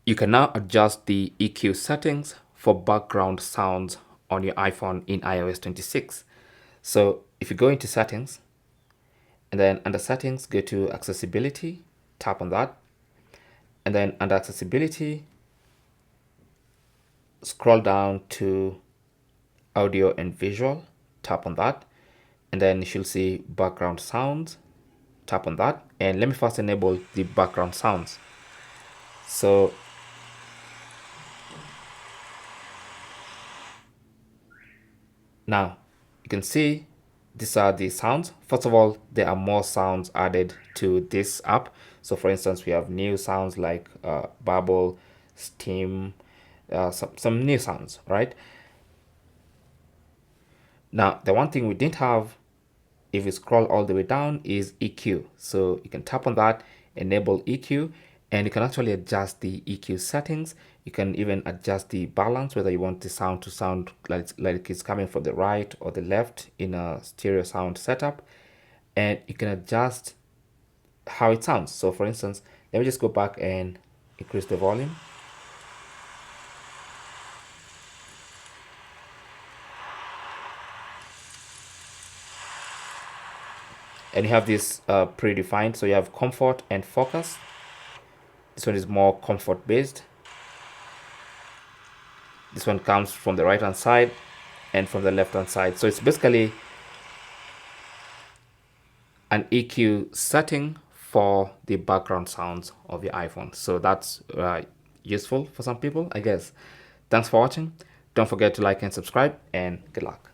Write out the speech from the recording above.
You can now adjust the EQ settings for background sounds on your iPhone in iOS 26. So if you go into settings and then under settings, go to accessibility, tap on that. And then under accessibility, scroll down to audio and visual, tap on that. And then you should see background sounds, tap on that. And let me first enable the background sounds. So now you can see these are the sounds. First of all, there are more sounds added to this app. So for instance, we have new sounds like bubble, steam, some new sounds, right? Now, the one thing we didn't have, if you scroll all the way down, is EQ. So you can tap on that, enable EQ, and you can actually adjust the EQ settings. You can even adjust the balance, whether you want the sound to sound like it's coming from the right or the left in a stereo sound setup. And you can adjust how it sounds. So for instance, let me just go back and increase the volume. And you have this predefined. So you have comfort and focus. This one is more comfort based. This one comes from the right hand side and from the left hand side. So it's basically an EQ setting for the background sounds of your iPhone. So that's useful for some people, I guess. Thanks for watching. Don't forget to like and subscribe, and good luck.